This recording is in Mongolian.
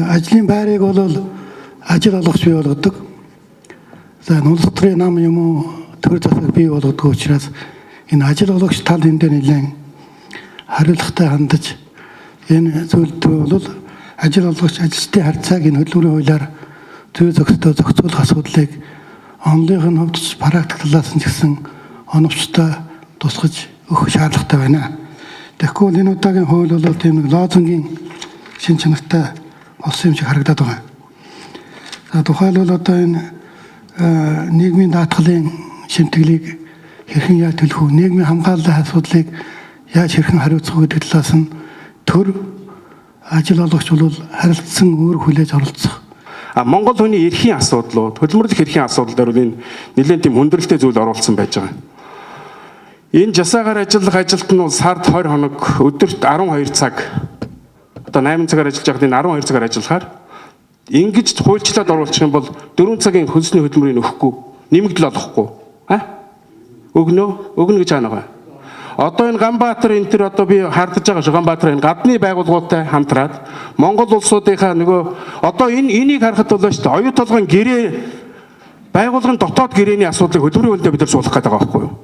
ажлын байрыг бол ажил олгогч бий болгодог. За улс төрийн нам юм уу төр засаг бий болгодог учраас энэ ажил олгогч тал энэ дээр нэлээд хариуцлагатай хандаж энэ зүйлд бол ажил олгогч ажилчдын харьцааг энэ хөдөлмөрийн хуулиар зүй зохистой зохицуулах асуудлыг онлын хувьд ч практик талаас нь ч гэсэн оновчтой тусгаж өгөх шаардлагатай байна. Тэгэхгүй энэ удаагийн хууль бол тийм нэг лозунгийн шин чанартай болсон юм шиг харагдаад байгаа. За тухайлбал одоо энэ нийгмийн даатгалын шимтгэлийг хэрхэн яаж төлөх вэ? Нийгмийн хамгааллын асуудлыг яаж хэрхэн хариуцах вэ гэдэг талаас нь төр ажил олгогч бол харилцсан өөр хүлээж оролцох. Монгол хүний эрхийн асуудлууд, хөдөлмөрлөх эрхийн асуудал дээр бол энэ нэлээд тийм хүндрэлтэй зүйл оруулсан байж байгаа. Энэ жасаагаар ажиллах ажилт нь сард 20 хоног, өдөрт 12 цаг. Одоо 8 цагаар ажиллаж байхад энэ 12 цагаар ажиллахаар ингэж хуульчлаад оруулах юм бол 4 цагийн хөлсний хөдөлмөрийг өгөхгүй, нэмэгдэл олохгүй. Өгнө гэж хаана. Одоо энэ Ганбаатар энэ төр одоо би хардж байгаа шүү. Ганбаатар энэ гадны байгууллагуудтай хамтраад Монгол улсуудынхаа нөгөө одоо энийг харахад бол шүү дээ. Оюу толгойн гэрээ байгууллагын дотоод гэрээний асуудлыг хөдөлмөрийн хуулинд бид нар суулгах гэдэг байгаа байхгүй юу?